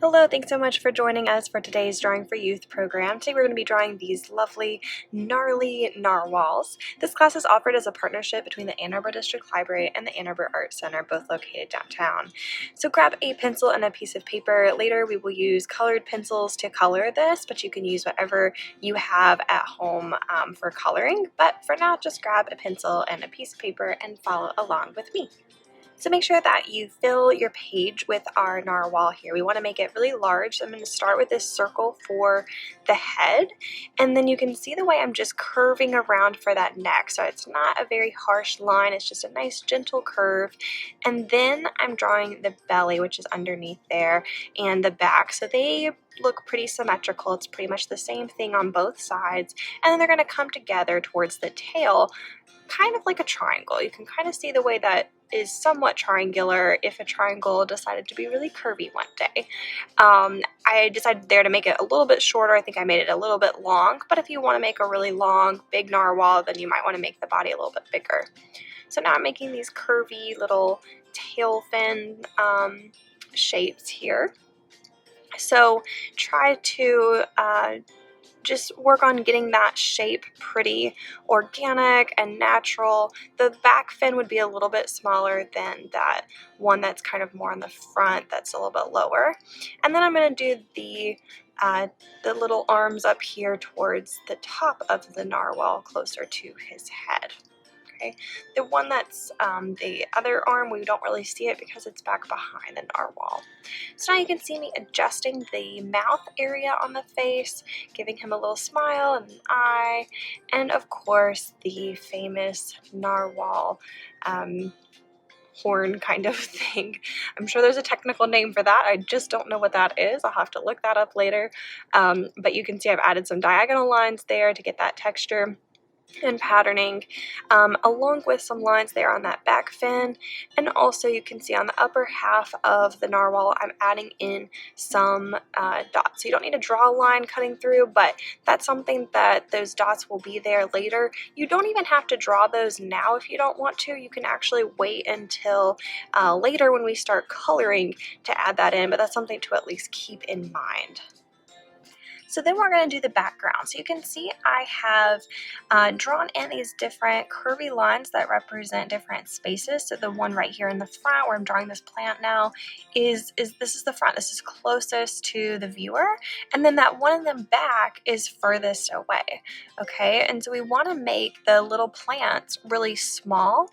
Hello, thanks so much for joining us for today's Drawing for Youth program. Today we're going to be drawing these lovely gnarly narwhals. This class is offered as a partnership between the Ann Arbor District Library and the Ann Arbor Art Center, both located downtown. So grab a pencil and a piece of paper. Later we will use colored pencils to color this, but you can use whatever you have at home for coloring. But for now, just grab a pencil and a piece of paper and follow along with me. So make sure that you fill your page with our narwhal here. We want to make it really large. So I'm going to start with this circle for the head, and then you can see the way I'm just curving around for that neck. So it's not a very harsh line, it's just a nice gentle curve. And then I'm drawing the belly, which is underneath there, and the back. So they look pretty symmetrical. It's pretty much the same thing on both sides. And then they're going to come together towards the tail, kind of like a triangle. You can kind of see the way that is somewhat triangular if a triangle decided to be really curvy one day. I decided there to make it a little bit shorter. I think I made it a little bit long, but if you want to make a really long, big narwhal, then you might want to make the body a little bit bigger. So now I'm making these curvy little tail fin shapes here. So try to just work on getting that shape pretty organic and natural. The back fin would be a little bit smaller than that one that's kind of more on the front, that's a little bit lower. And then I'm going to do the little arms up here towards the top of the narwhal, closer to his head. Okay. The one that's the other arm, we don't really see it because it's back behind the narwhal. So now you can see me adjusting the mouth area on the face, giving him a little smile and an eye, and of course the famous narwhal horn kind of thing. I'm sure there's a technical name for that. I just don't know what that is. I'll have to look that up later. But you can see I've added some diagonal lines there to get that texture and patterning, along with some lines there on that back fin. And also you can see on the upper half of the narwhal I'm adding in some dots. So you don't need to draw a line cutting through, but that's something that those dots will be there later. You don't even have to draw those now if you don't want to. You can actually wait until later when we start coloring to add that in, but that's something to at least keep in mind. So then we're going to do the background. So you can see I have drawn in these different curvy lines that represent different spaces. So the one right here in the front where I'm drawing this plant now is this is the front. This is closest to the viewer. And then that one in the back is furthest away. Okay, and so we want to make the little plants really small,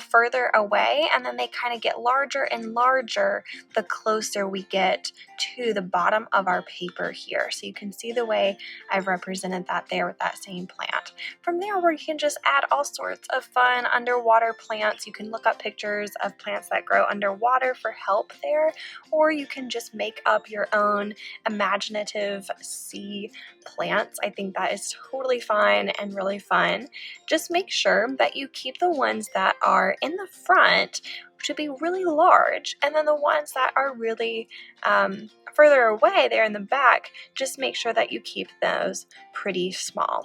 further away, and then they kind of get larger and larger the closer we get to the bottom of our paper here. So you can see the way I've represented that there with that same plant. From there, we can just add all sorts of fun underwater plants. You can look up pictures of plants that grow underwater for help there, or you can just make up your own imaginative sea plants. I think that is totally fine and really fun. Just make sure that you keep the ones that are in the front to be really large, and then the ones that are really further away there in the back, just make sure that you keep those pretty small.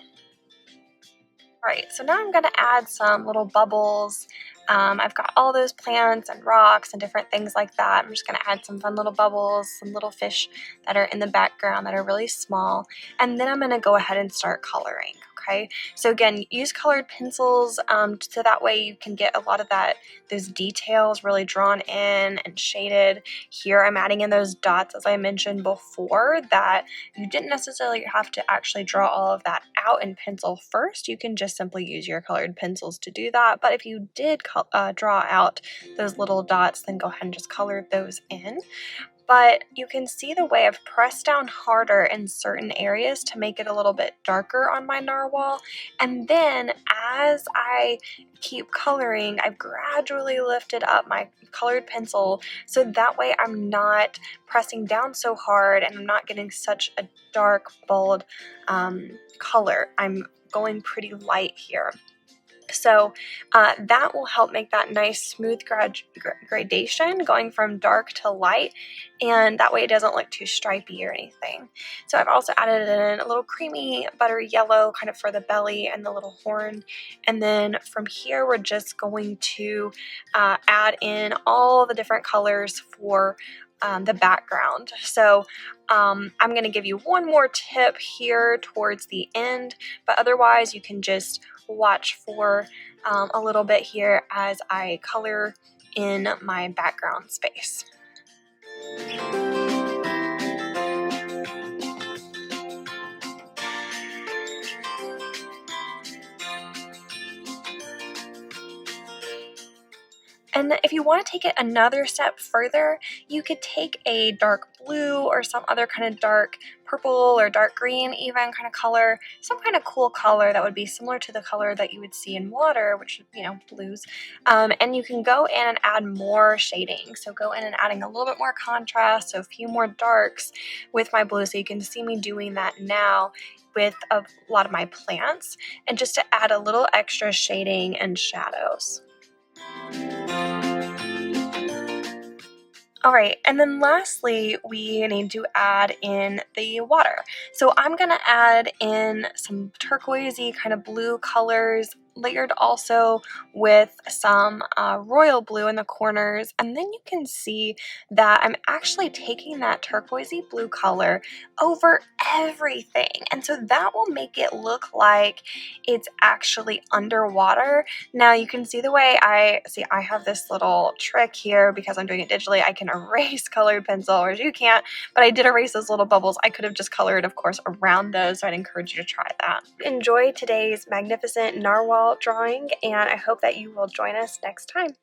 Alright, so now I'm going to add some little bubbles. I've got all those plants and rocks and different things like that. I'm just going to add some fun little bubbles, some little fish that are in the background that are really small, and then I'm going to go ahead and start coloring. Okay, so again, use colored pencils so that way you can get a lot of those details really drawn in and shaded. Here I'm adding in those dots, as I mentioned before, that you didn't necessarily have to actually draw all of that out in pencil first. You can just simply use your colored pencils to do that. But if you did draw out those little dots, then go ahead and just color those in. But you can see the way I've pressed down harder in certain areas to make it a little bit darker on my narwhal. And then as I keep coloring, I've gradually lifted up my colored pencil so that way I'm not pressing down so hard and I'm not getting such a dark, bold color. I'm going pretty light here. So that will help make that nice smooth gradation going from dark to light, and that way it doesn't look too stripy or anything. So I've also added in a little creamy butter yellow kind of for the belly and the little horn, and then from here we're just going to add in all the different colors for the background. So I'm going to give you one more tip here towards the end, but otherwise you can just watch for a little bit here as I color in my background space. And if you want to take it another step further, you could take a dark blue or some other kind of dark purple or dark green even kind of color, some kind of cool color that would be similar to the color that you would see in water, which, you know, blues. And you can go in and add more shading. So go in and adding a little bit more contrast, so a few more darks with my blue. So you can see me doing that now with a lot of my plants, and just to add a little extra shading and shadows. All right, and then lastly, we need to add in the water. So I'm gonna add in some turquoisey kind of blue colors, layered also with some royal blue in the corners. And then you can see that I'm actually taking that turquoisey blue color over everything. And so that will make it look like it's actually underwater. Now you can see the way I have this little trick here because I'm doing it digitally. I can erase colored pencil, whereas you can't, but I did erase those little bubbles. I could have just colored, of course, around those, so I'd encourage you to try that. Enjoy today's magnificent narwhal drawing, and I hope that you will join us next time.